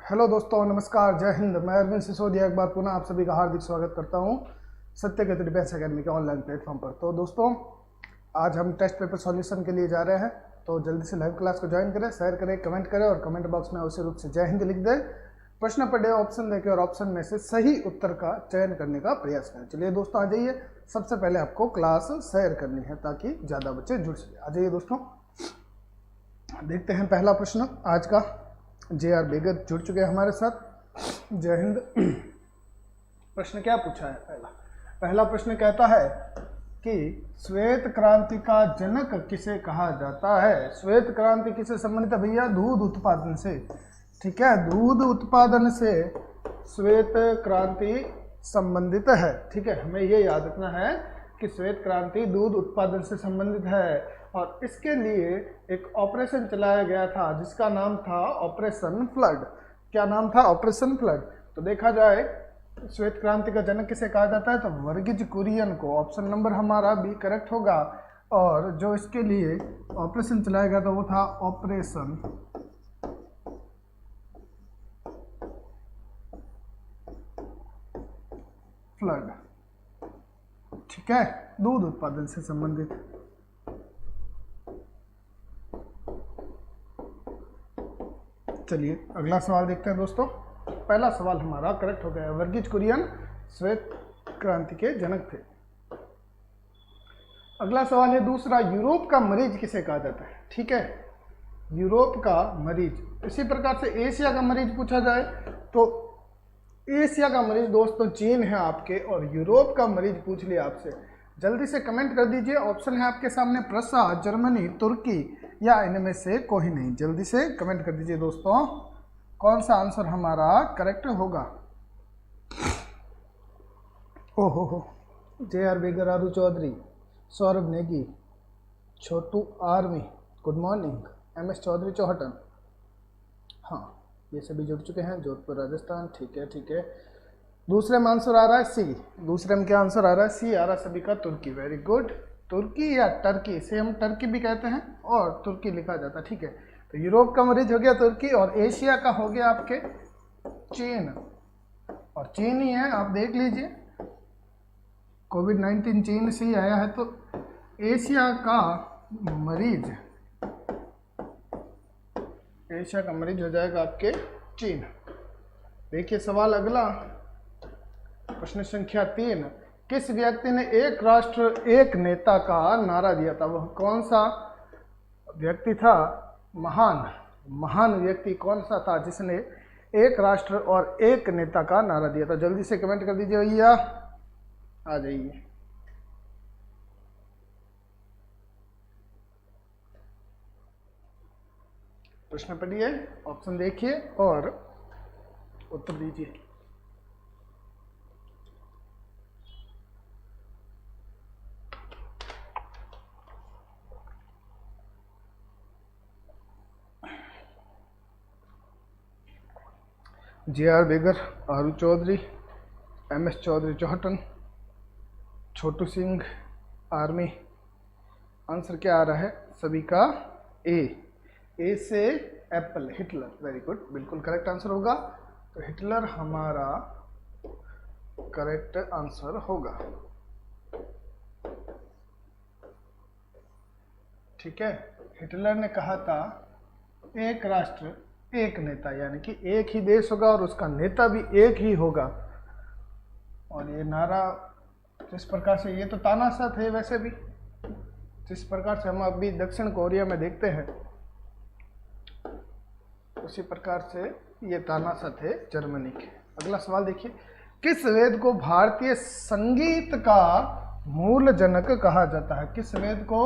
Hello दोस्तों, नमस्कार, जय हिंद। मैं अरविंद सिसोदिया एक बार पुनः आप सभी का हार्दिक स्वागत करता हूं सत्य के डिफेंस अकेडमी के ऑनलाइन प्लेटफॉर्म पर। तो दोस्तों, आज हम टेस्ट पेपर सॉल्यूशन के लिए जा रहे हैं, तो जल्दी से लाइव क्लास को ज्वाइन करें, शेयर करें, कमेंट करें और कमेंट बॉक्स में अवश्य रूप से जय हिंद लिख दें। प्रश्न पढ़े, ऑप्शन देखें और ऑप्शन में से सही उत्तर का चयन करने का प्रयास करें। चलिए दोस्तों, आ जाइए। सबसे पहले आपको क्लास शेयर करनी है ताकि ज़्यादा बच्चे जुड़ सके। आ जाइए दोस्तों, देखते हैं पहला प्रश्न आज का। जे.आर. बेगर जुड़ चुके हैं हमारे साथ। जय हिंद। प्रश्न क्या पूछा है? पहला प्रश्न कहता है कि श्वेत क्रांति का जनक किसे कहा जाता है। श्वेत क्रांति किससे संबंधित है भैया? दूध उत्पादन से। ठीक है, दूध उत्पादन से श्वेत क्रांति संबंधित है। ठीक है, हमें ये याद रखना है कि श्वेत क्रांति दूध उत्पादन से संबंधित है और इसके लिए एक ऑपरेशन चलाया गया था जिसका नाम था ऑपरेशन फ्लड। क्या नाम था? Operation flood. तो देखा जाए श्वेत क्रांति का जनक किसे कहा जाता है तो वर्गीज कुरियन को। ऑप्शन नंबर हमारा बी करेक्ट होगा। और जो इसके लिए ऑपरेशन चलाया गया था वो था ऑपरेशन फ्लड। ठीक है, दूध उत्पादन से संबंधित। चलिए अगला सवाल देखते हैं दोस्तों। पहला सवाल हमारा करेक्ट हो गया। वर्गीज कुरियन श्वेत क्रांति के जनक थे। अगला सवाल है दूसरा, यूरोप का मरीज किसे कहा जाता है। ठीक है, यूरोप का मरीज। इसी प्रकार से एशिया का मरीज पूछा जाए तो एशिया का मरीज दोस्तों चीन है आपके, और यूरोप का मरीज पूछ लिया आपसे। जल्दी से कमेंट कर दीजिए। ऑप्शन है आपके सामने प्रसा, जर्मनी, तुर्की या इनमें से कोई नहीं। जल्दी से कमेंट कर दीजिए दोस्तों, कौन सा आंसर हमारा करेक्ट होगा। ओहो, JR. Begar, Aaru Chaudhary, Saurabh Negi, Chhotu army, good morning, MS. Chaudhary Chohtan. हाँ, ये सभी जुड़ चुके हैं। जोधपुर राजस्थान। ठीक है ठीक है। दूसरे में आंसर आ रहा है सी। दूसरे में क्या आंसर आ रहा है? सी आ रहा है सभी का, तुर्की। Very good. तुर्की या टर्की, से हम टर्की भी कहते हैं और तुर्की लिखा जाता है। ठीक है, तो यूरोप का मरीज हो गया तुर्की और एशिया का हो गया आपके चीन। और चीन ही है, आप देख लीजिए, कोविड-19 चीन से ही आया है। तो एशिया का मरीज हो जाएगा आपके चीन। देखिए सवाल अगला, प्रश्न संख्या 3। किस व्यक्ति ने एक राष्ट्र एक नेता का नारा दिया था? वह कौन सा व्यक्ति था? महान व्यक्ति कौन सा था जिसने एक राष्ट्र और एक नेता का नारा दिया था? जल्दी से कमेंट कर दीजिए भैया, आ जाइए। प्रश्न पढ़िए, ऑप्शन देखिए और उत्तर दीजिए। जे.आर. बेगर, आरू चौधरी, एम.एस. चौधरी चौहटन, छोटू सिंह आर्मी। आंसर क्या आ रहा है सभी का? ए से एप्पल, हिटलर। वेरी गुड, बिल्कुल करेक्ट आंसर होगा। तो हिटलर हमारा करेक्ट आंसर होगा। ठीक है, हिटलर ने कहा था एक राष्ट्र एक नेता, यानी कि एक ही देश होगा और उसका नेता भी एक ही होगा। और ये नारा जिस प्रकार से, ये तो तानाशाह थे वैसे भी, जिस प्रकार से हम अभी दक्षिण कोरिया में देखते हैं उसी प्रकार से ये तानाशाह थे जर्मनी के। अगला सवाल देखिए, किस वेद को भारतीय संगीत का मूल जनक कहा जाता है? किस वेद को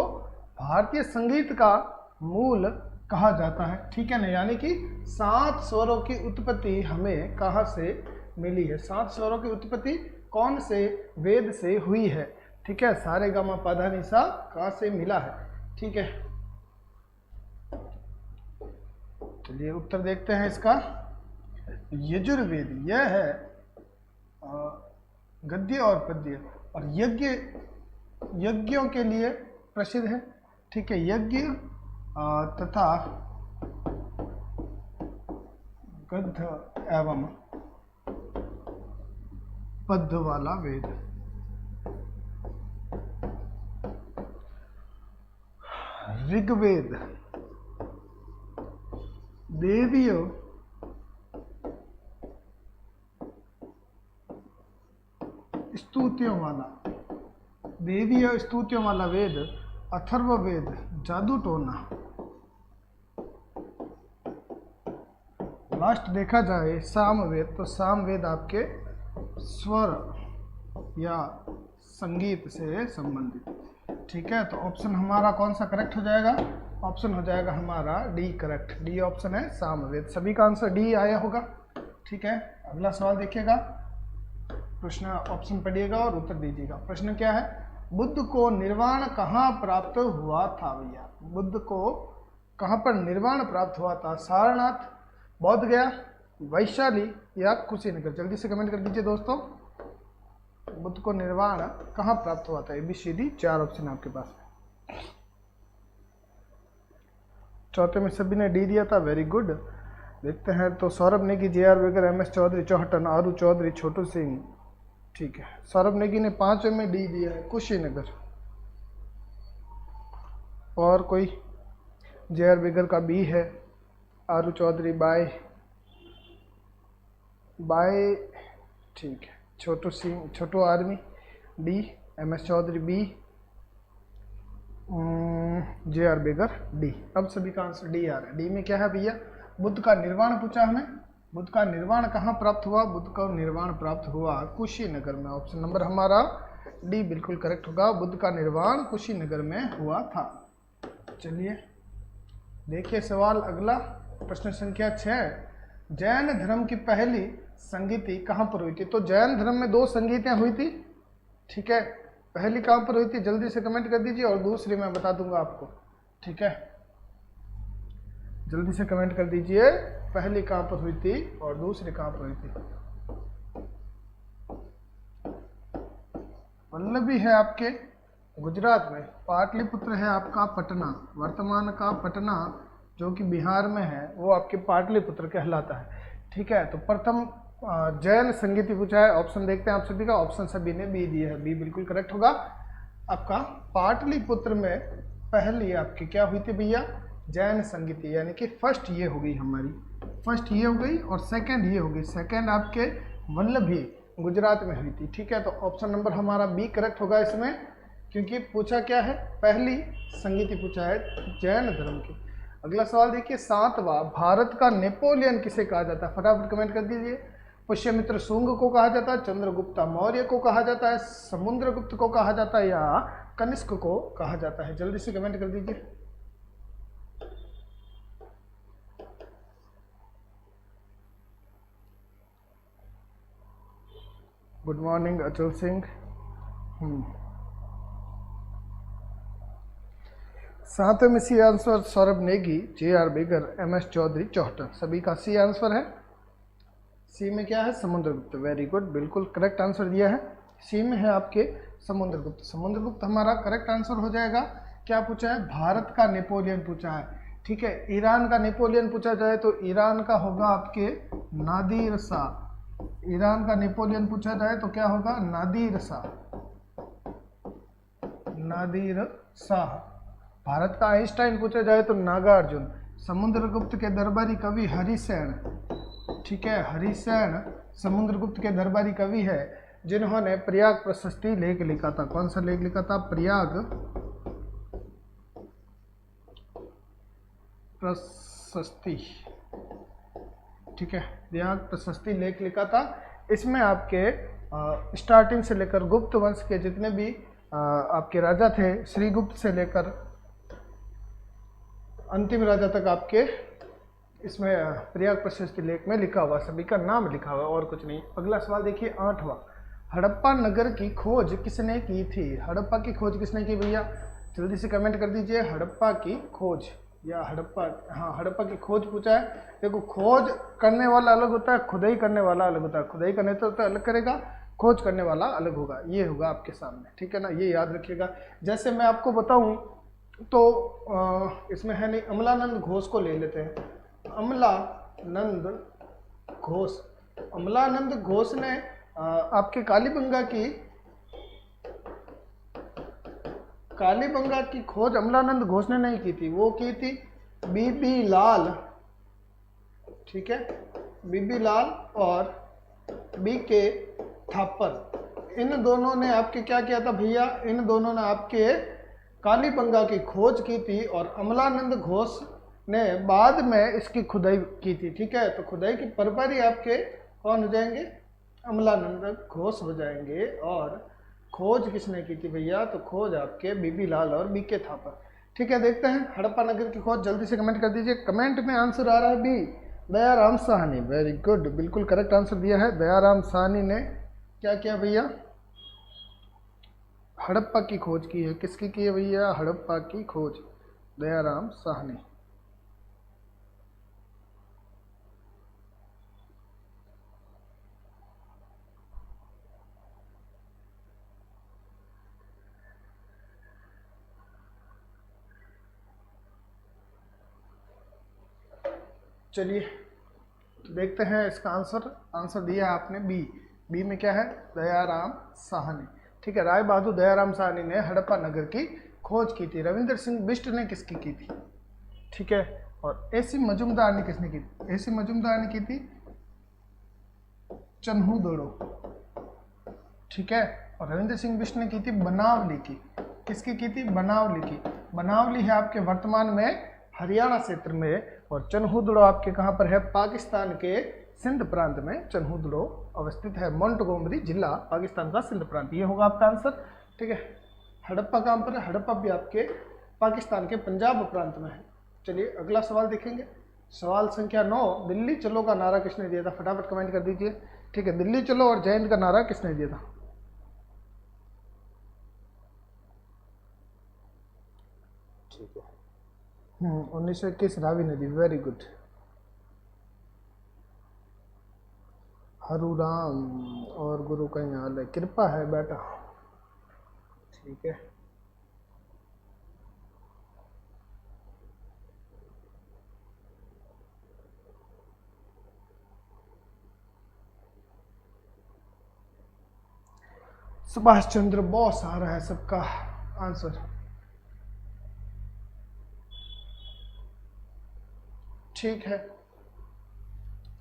भारतीय संगीत का मूल कहा जाता है? ठीक है ना, यानी कि 7 स्वरों की उत्पत्ति हमें कहाँ से मिली है? 7 स्वरों की उत्पत्ति कौन से वेद से हुई है? ठीक है, सारे गा मा पा धा नि सा कहाँ से मिला है? ठीक है, चलिए उत्तर देखते हैं इसका। यजुर्वेद, यह है गद्य और पद्य और यज्ञों के लिए प्रसिद्ध है। ठीक है, यज्ञ तथा गद्य एवं पद्य वाला वेद। ऋग्वेद देवीय स्तुतियों वाला, देवीय स्तुतियों वाला वेद। अथर्ववेद जादू टोना। लास्ट देखा जाए सामवेद, तो सामवेद आपके स्वर या संगीत से संबंधित। ठीक है, तो ऑप्शन हमारा कौन सा करेक्ट हो जाएगा? ऑप्शन हो जाएगा हमारा डी करेक्ट। डी ऑप्शन है सामवेद। सभी का आंसर डी आया होगा। ठीक है, अगला सवाल देखिएगा, प्रश्न ऑप्शन पढ़िएगा और उत्तर दीजिएगा। प्रश्न क्या है? बुद्ध को निर्वाण कहाँ प्राप्त हुआ था? भैया बुद्ध को कहाँ पर निर्वाण प्राप्त हुआ था? सारनाथ, बौद्ध गया, वैशाली या कुशीनगर? जल्दी से कमेंट कर दीजिए दोस्तों। बुद्ध को निर्वाण कहाँ प्राप्त हुआ था? ABCD 4 ऑप्शन आपके पास है। चौथे में सभी ने डी दिया था, वेरी गुड। देखते हैं तो सौरभ नेगी, JR बेगर, MS चौधरी, चौहटन, आरू चौधरी, छोटू सिंह। ठीक है, सौरभ नेगी ने 5 में डी दिया है, कुशीनगर। और कोई? JR बेगर का बी है, आरू चौधरी बाय बाय। ठीक है, Chhotu Singh, Chhotu army D, MS Chaudhary B, JR Begar D. अब सभी का आंसर डी आ रहा है। डी में क्या है भैया? बुद्ध का निर्वाण पूछा हमें। बुद्ध का निर्वाण कहाँ प्राप्त हुआ? बुद्ध का निर्वाण प्राप्त हुआ कुशीनगर में। ऑप्शन नंबर हमारा डी बिल्कुल करेक्ट होगा। बुद्ध का निर्वाण कुशीनगर में हुआ था। चलिए देखिए सवाल अगला, प्रश्न संख्या 6। जैन धर्म की पहली संगीति कहाँ पर हुई थी? तो जैन धर्म में 2 संगीतियाँ हुई थी। ठीक है, पहली कहाँ पर हुई थी? जल्दी से कमेंट कर दीजिए, और दूसरी मैं बता दूंगा आपको। ठीक है, जल्दी से कमेंट कर दीजिए, पहली कहाँ पर हुई थी और दूसरी कहाँ पर हुई थी। वल्लभी है आपके गुजरात में, पाटलिपुत्र है आपका पटना, वर्तमान का पटना जो कि बिहार में है वो आपके पाटलिपुत्र कहलाता है। ठीक है, तो प्रथम जैन संगीति पूछा है। ऑप्शन देखते हैं आप सभी का। ऑप्शन सभी ने बी दिया है, बी बिल्कुल करेक्ट होगा आपका। पाटलिपुत्र में पहली आपकी क्या हुई थी भैया? जैन संगीति, यानी कि फर्स्ट ये हो गई हमारी, फर्स्ट ये हो गई और सेकंड ये हो गई। सेकंड आपके वल्लभी गुजरात में हुई थी। ठीक है, तो ऑप्शन नंबर हमारा बी करेक्ट होगा इसमें, क्योंकि पूछा क्या है? पहली संगीति पूछा है जैन धर्म की। अगला सवाल देखिए 7वां, भारत का नेपोलियन किसे कहा जाता है? फटाफट कमेंट कर दीजिए। पुष्यमित्र शुंग को कहा जाता है, चंद्रगुप्ता मौर्य को कहा जाता है, समुद्रगुप्त को कहा जाता है, या कनिष्क को कहा जाता है? जल्दी से कमेंट कर दीजिए। गुड मॉर्निंग अचल सिंह। 7वें में C answer Saurabh Negi, JR Begar, MS Chaudhary, Chauhtan. सभी का सी आंसर है। सी में क्या है? समुद्रगुप्त। वेरी गुड, बिल्कुल करेक्ट आंसर दिया है। सी में है आपके समुद्रगुप्त। समुद्रगुप्त हमारा करेक्ट आंसर हो जाएगा। क्या पूछा है? भारत का नेपोलियन पूछा है। ठीक है, ईरान का नेपोलियन पूछा जाए तो ईरान का होगा आपके नादिर शाह। ईरान का नेपोलियन पूछा जाए तो क्या होगा? नादिर शाह, नादिर शाह। भारत का आइंस्टाइन पूछा जाए तो नागार्जुन। समुद्रगुप्त के दरबारी कवि हरिसेन। ठीक है, हरिसेन समुद्रगुप्त के दरबारी कवि है जिन्होंने प्रयाग प्रशस्ति लेख लिखा था। कौन सा लेख लिखा था? प्रयाग प्रशस्ति। ठीक है, प्रयाग प्रशस्ति लेख लिखा था। इसमें आपके स्टार्टिंग से लेकर गुप्त वंश के जितने भी आपके राजा थे, श्रीगुप्त से लेकर अंतिम राजा तक आपके इसमें प्रयाग प्रशस्ति लेख में लिखा हुआ, सभी का नाम लिखा हुआ, और कुछ नहीं। अगला सवाल देखिए 8वां, हड़प्पा नगर की खोज किसने की थी? हड़प्पा की खोज किसने की भैया? जल्दी से कमेंट कर दीजिए। हड़प्पा की खोज या हड़प्पा, हाँ हड़प्पा की खोज पूछा है। देखो, खोज करने वाला अलग होता है, खुदाई करने वाला अलग होता है। खुदाई करने तो अलग करेगा, खोज करने वाला अलग होगा। ये होगा आपके सामने, ठीक है ना, ये याद रखिएगा। जैसे मैं आपको बताऊं तो इसमें है नहीं, अमलानंद घोष को ले लेते हैं। अमलानंद घोष। अमलानंद घोष ने आपके कालीबंगा की खोज अमलानंद घोष ने नहीं की थी, वो की थी बीबी लाल। ठीक है, बीबी लाल और बीके थापर, इन दोनों ने आपके क्या किया था भैया, इन दोनों ने आपके कालीबंगा की खोज की थी और अमलानंद घोष ने बाद में इसकी खुदाई की थी। ठीक है, तो खुदाई की परपारी आपके कौन हो जाएंगे, अमलानंद घोष हो जाएंगे। और खोज किसने की थी भैया, तो खोज आपके बीबी लाल और बीके थापर। ठीक है, देखते हैं हड़प्पा नगर की खोज, जल्दी से कमेंट कर दीजिए। कमेंट में आंसर आ रहा है B, Dayaram Sahni. Very good, बिल्कुल करेक्ट आंसर दिया है। दयाराम साहनी ने क्या किया भैया, हड़प्पा की खोज की है। किसकी की है भैया, हड़प्पा की खोज, दयाराम साहनी। चलिए तो देखते हैं इसका आंसर। आंसर दिया है आपने बी। बी में क्या है, दयाराम साहनी। ठीक है, राय बहादुर दयाराम साहनी ने हड़प्पा नगर की खोज की थी। रविंद्र सिंह बिष्ट ने किसकी की थी, ठीक है, और एसी मजुमदार ने किसने की थी, एसी मजुमदार ने की थी चन्हूदड़ो। ठीक है, और रविंद्र सिंह बिष्ट ने की थी बनावली की। किसकी की थी, बनावली की। बनावली है आपके वर्तमान में हरियाणा क्षेत्र में, और चन्हूदड़ो आपके कहाँ पर है, पाकिस्तान के सिंध प्रांत में चन्हूदड़ो अवस्थित है। मोंटगोमरी जिला पाकिस्तान का सिंध प्रांत, ये होगा आपका आंसर। ठीक है, हड़प्पा कहाँ पर है, हड़प्पा भी आपके पाकिस्तान के पंजाब प्रांत में है। चलिए अगला सवाल देखेंगे। सवाल संख्या 9, दिल्ली चलो का नारा किसने दिया था, फटाफट कमेंट कर दीजिए। ठीक है, दिल्ली चलो और जय हिंद का नारा किसने दिया था। ठीक है, 1921 रावी नदी। Very good. हरु राम और गुरु का हाल है, कृपा है बेटा। ठीक है, सुभाष चंद्र बोस आ रहा है सबका आंसर। ठीक है,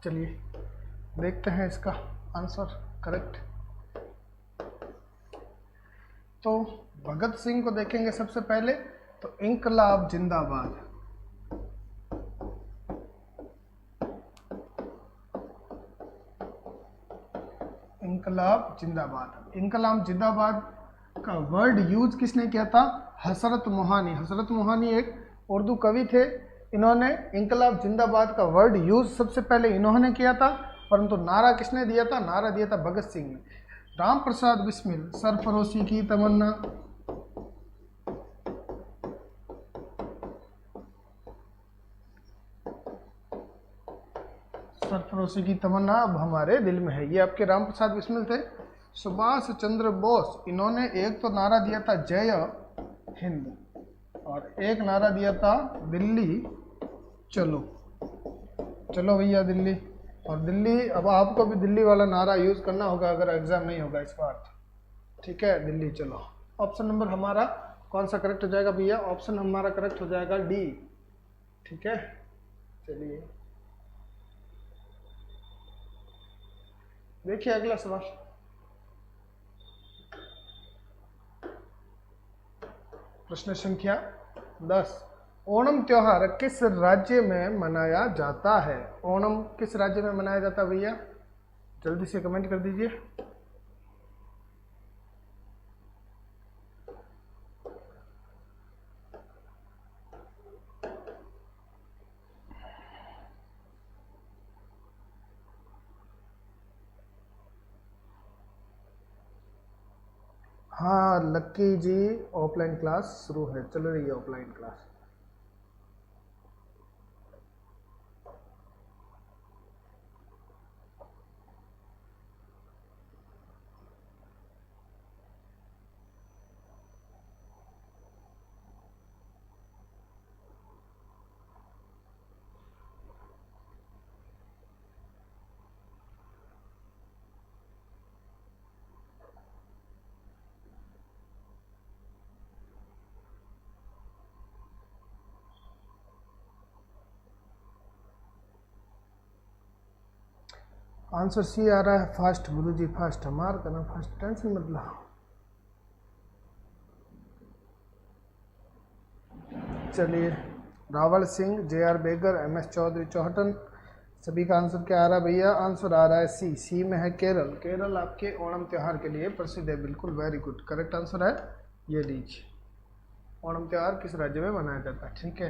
चलिए देखते हैं इसका आंसर करेक्ट। तो भगत सिंह को देखेंगे सबसे पहले, तो इंकलाब जिंदाबाद। इंकलाब जिंदाबाद, इंकलाब जिंदाबाद का वर्ड यूज किसने किया था, हसरत मोहानी। हसरत मोहानी एक उर्दू कवि थे, इन्होंने इंकलाब जिंदाबाद का वर्ड यूज सबसे पहले इन्होंने किया था, परंतु नारा किसने दिया था, नारा दिया था भगत सिंह ने। राम प्रसाद बिस्मिल, सरफरोशी की तमन्ना। सरफरोशी की तमन्ना अब हमारे दिल में है, ये आपके राम प्रसाद बिस्मिल थे। सुभाष चंद्र बोस, इन्होंने एक तो नारा दिया था जय हिंद, और एक नारा दिया था दिल्ली चलो। चलो भैया दिल्ली, और दिल्ली, अब आपको भी दिल्ली वाला नारा यूज करना होगा अगर एग्जाम नहीं होगा इस बार। ठीक है, दिल्ली चलो। ऑप्शन नंबर हमारा कौन सा करेक्ट हो जाएगा भैया, ऑप्शन हमारा करेक्ट हो जाएगा डी। ठीक है, चलिए देखिए अगला सवाल। प्रश्न संख्या 10, ओणम त्योहार किस राज्य में मनाया जाता है। ओणम किस राज्य में मनाया जाता है भैया, जल्दी से कमेंट कर दीजिए। हाँ लक्की जी, ऑफलाइन क्लास शुरू है, चल रही है ऑफलाइन क्लास। आंसर सी आ रहा है फास्ट, गुरुजी फास्ट, हमार करना फास्ट, टेंशन मत लो। चलिए, रावल सिंह, जे आर बेगर, एम एस चौधरी, चौहटन, सभी का आंसर क्या आ रहा है भैया? आंसर आ रहा है सी। सी में है केरल। केरल आपके ओणम त्यौहार के लिए प्रसिद्ध है। बिल्कुल, वेरी गुड, करेक्ट आंसर है ये लीजिए। ओणम त्यौहार किस राज्य में मनाया जाता है? ठीक है।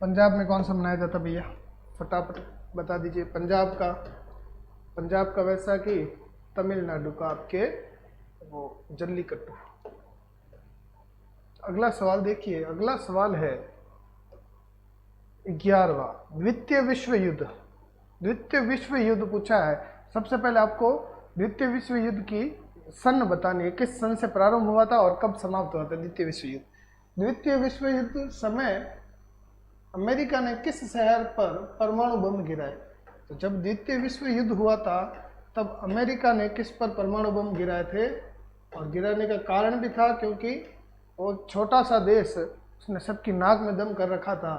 पंजाब में कौन सा मनाया जाता है भैया? फटाफट बता दीजिए। पंजाब का वैसाखी, तमिलनाडु का आपके वो जल्लीकट्टू। अगला सवाल देखिए, अगला सवाल है 11वां, द्वितीय विश्व युद्ध। द्वितीय विश्व युद्ध पूछा है। सबसे पहले आपको द्वितीय विश्व युद्ध की सन बतानी है, किस सन से प्रारंभ हुआ था और कब समाप्त हुआ था द्वितीय विश्व युद्ध। द्वितीय विश्व युद्ध समय अमेरिका ने किस शहर पर परमाणु बम गिराए? तो जब द्वितीय विश्व युद्ध हुआ था तब अमेरिका ने किस पर परमाणु बम गिराए थे? और गिराने का कारण भी था क्योंकि वो छोटा सा देश, उसने सबकी नाक में दम कर रखा था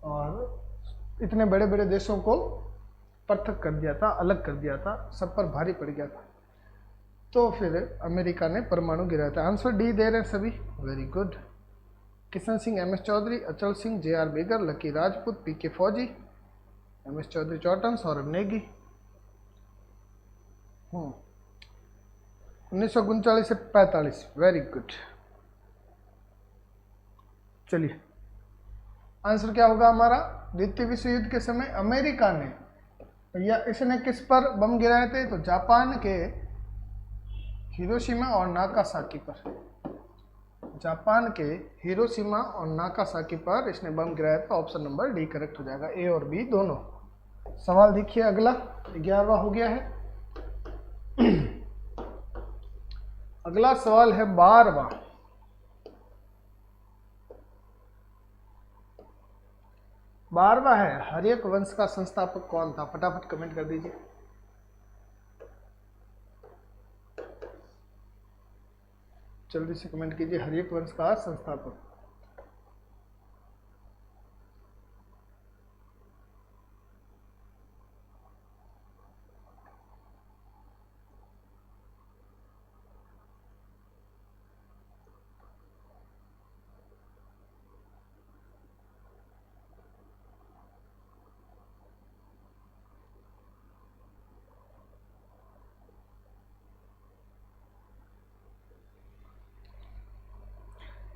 और इतने बड़े बड़े देशों को पृथक कर दिया था, अलग कर दिया था, सब पर भारी पड़ गया था। तो फिर अमेरिका ने परमाणु गिराया था। आंसर डी दे रहे हैं सभी, very good. Kishan Singh, M S Chaudhary, Achal Singh, J R Begar, Lucky Rajput, P K Fauji, M S Chaudhary Chautan, Saurabh Negi. 1939 से 45, वेरी गुड। चलिए, आंसर क्या होगा हमारा? द्वितीय विश्व युद्ध के समय अमेरिका ने, या इसने किस पर बम गिराए थे? तो जापान के हिरोशिमा और नागासाकी पर। जापान के हिरोशिमा और नागासाकी पर इसने बम गिराया था। ऑप्शन नंबर डी करेक्ट हो जाएगा, ए और बी दोनों। सवाल देखिए अगला, 11वां हो गया है। अगला सवाल है 12वां। 12वां है, हर्यक वंश का संस्थापक कौन था? फटाफट कमेंट कर दीजिए। जल्दी से कमेंट कीजिए, हर्यक वंश का संस्थापक।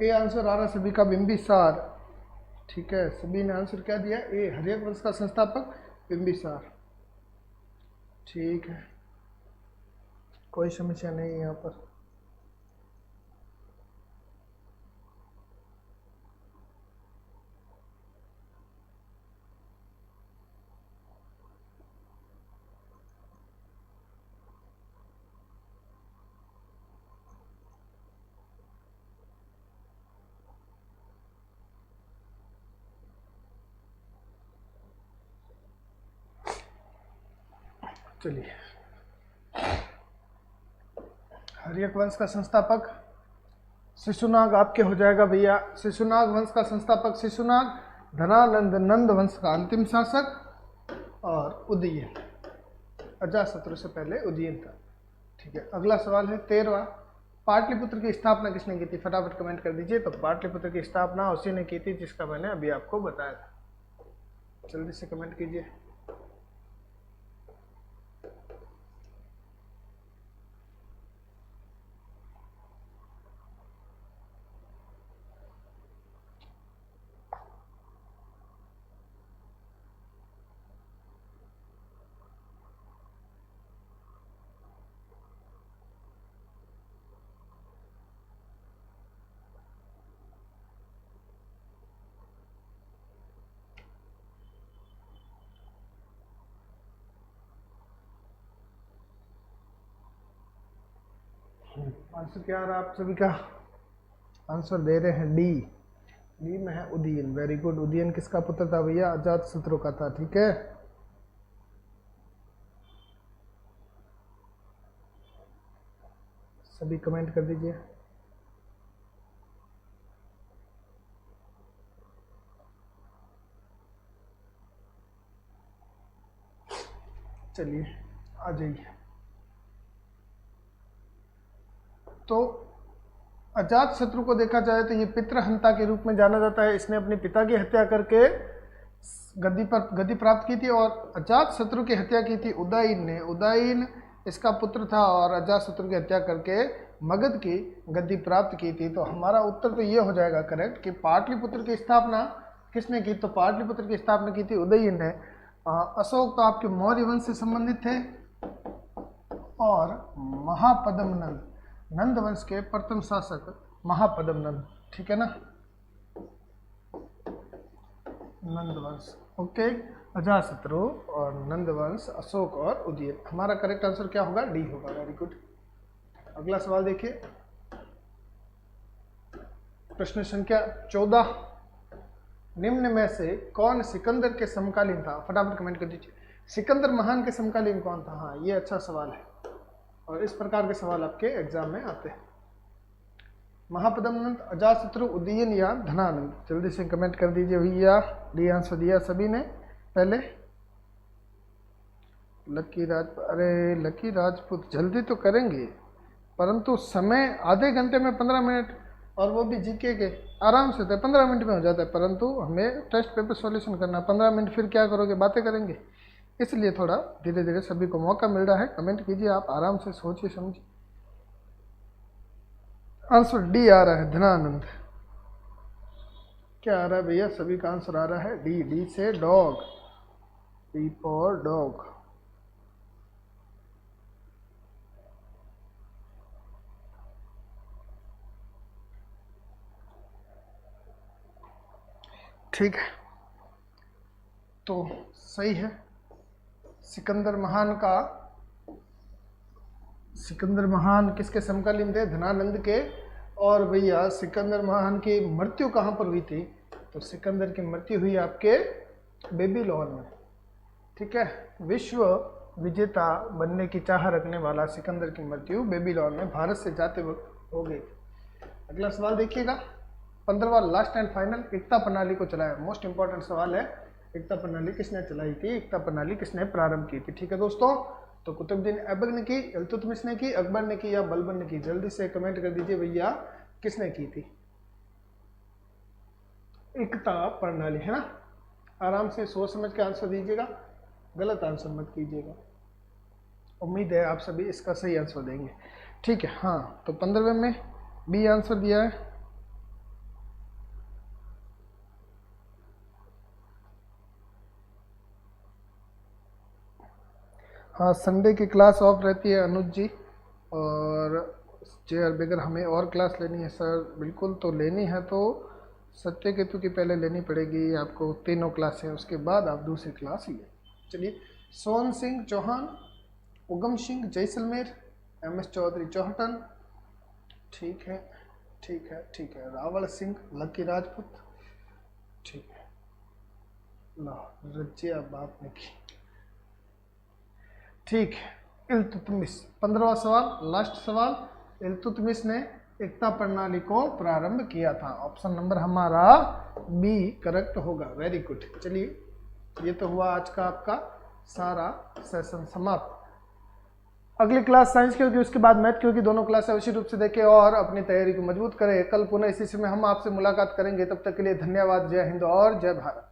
ए आंसर आ रहा सभी का, बिंबिसार। ठीक है, सभी ने आंसर क्या दिया? ए, हर्यक वंश का संस्थापक बिंबिसार। ठीक है, कोई समस्या नहीं है यहाँ पर। चलिए, हर्यक वंश का संस्थापक शिशुनाग आपके हो जाएगा भैया। शिशुनाग वंश का संस्थापक शिशुनाग, धनानंद नंद वंश का अंतिम शासक, और उदयन, अजातशत्रु से पहले उदयन था। ठीक है, अगला सवाल है 13वां। पाटलिपुत्र की स्थापना किसने की थी? फटाफट कमेंट कर दीजिए। तो पाटलिपुत्र की स्थापना उसी ने की थी जिसका मैंने अभी आपको बताया था। जल्दी से कमेंट कीजिए। आंसर क्या आ रहा है आप सभी का? आंसर दे रहे हैं डी। डी में है उदयन, वेरी गुड। उदयन किसका पुत्र था भैया? अजातशत्रु का था। ठीक है, सभी कमेंट कर दीजिए। चलिए, आ जाइए। तो अजात शत्रु को देखा जाए तो ये पितृहंता के रूप में जाना जाता है। इसने अपने पिता की हत्या करके गद्दी प्राप्त की थी और अजात शत्रु की हत्या की थी उदयन ने। उदयन इसका पुत्र था और अजात शत्रु की हत्या करके मगध की गद्दी प्राप्त की थी। तो हमारा उत्तर तो ये हो जाएगा करेक्ट कि पाटलिपुत्र की स्थापना किसने की? तो पाटलिपुत्र की स्थापना की थी उदयन ने। अशोक तो आपके मौर्य वंश से संबंधित थे और महापद्म नंद नंद वंश के प्रथम शासक महापद्म नंद, ठीक है ना, नंद वंश। ओके, अजातशत्रु और नंद वंश, अशोक और उदयन। हमारा करेक्ट आंसर क्या होगा? डी होगा। Very good. अगला सवाल देखिए, प्रश्न संख्या 14। निम्न में से कौन सिकंदर के समकालीन था? फटाफट कमेंट कर दीजिए। सिकंदर महान के समकालीन कौन था? हाँ, ये अच्छा सवाल है और इस प्रकार के सवाल आपके एग्जाम में आते हैं। महापद्म नंद, अजातशत्रु, उदयन या धनानंद? जल्दी से कमेंट कर दीजिए भैया। डी आंसर दिया सभी ने। पहले लकी राजपूत, अरे लकी राजपूत जल्दी तो करेंगे परंतु समय आधे घंटे में 15 मिनट और वो भी जीके के आराम से तो 15 मिनट में हो जाता है, परंतु हमें टेस्ट पेपर सॉल्यूशन करना 15 मिनट, फिर क्या करोगे? बातें करेंगे। इसलिए थोड़ा धीरे धीरे सभी को मौका मिल रहा है। कमेंट कीजिए आप, आराम से सोचिए समझिए। आंसर डी आ रहा है, धनानंद। क्या आ रहा है भैया? सभी का आंसर आ रहा है डी। डी से डॉग, डी फॉर डॉग। ठीक है, तो सही है। सिकंदर महान किसके समकालीन थे? धनानंद के। और भैया सिकंदर महान की मृत्यु कहाँ पर हुई थी? तो सिकंदर की मृत्यु हुई आपके बेबीलोन में, ठीक है। विश्व विजेता बनने की चाह रखने वाला सिकंदर की मृत्यु बेबीलोन में भारत से जाते वक्त हो गई। अगला सवाल देखिएगा, 15वां लास्ट एंड फाइनल। एकता प्रणाली को चलाया, मोस्ट इंपॉर्टेंट सवाल है। एकता प्रणाली किसने चलाई थी? एकता प्रणाली किसने प्रारंभ की थी? ठीक है दोस्तों, तो कुतुबुद्दीन ऐबक ने की, इल्तुतमिश ने की, अकबर ने की या बलबन ने की? जल्दी से कमेंट कर दीजिए भैया, किसने की थी एकता प्रणाली, है ना। आराम से सोच समझ के आंसर दीजिएगा, गलत आंसर मत कीजिएगा। उम्मीद है आप सभी इसका सही आंसर देंगे, ठीक है। हाँ, तो 15वें में बी आंसर दिया है। हाँ, संडे की क्लास ऑफ रहती है अनुज जी और जे बेगर। हमें और क्लास लेनी है सर? बिल्कुल, तो लेनी है तो सत्य केतु की पहले लेनी पड़ेगी आपको। तीनों क्लास है, उसके बाद आप दूसरी क्लास लिए। चलिए, सोहन सिंह चौहान, उगम सिंह जैसलमेर, MS चौधरी चौहटन, ठीक है ठीक है ठीक है। रावल सिंह, लकी राजपूत, ठीक है। ला रजिया बाप ने की, ठीक है। इल्तुतमिश, 15वां सवाल, लास्ट सवाल। इल्तुतमिश ने एकता प्रणाली को प्रारंभ किया था। ऑप्शन नंबर हमारा बी करेक्ट होगा। Very good. चलिए, ये तो हुआ आज का आपका सारा सेशन समाप्त। अगली क्लास साइंस की होगी, उसके बाद मैथ की होगी। दोनों क्लास अवश्य रूप से देखें और अपनी तैयारी को मजबूत करें। कल पुनः इसी समय हम आपसे मुलाकात करेंगे। तब तक के लिए धन्यवाद। जय हिंद और जय भारत।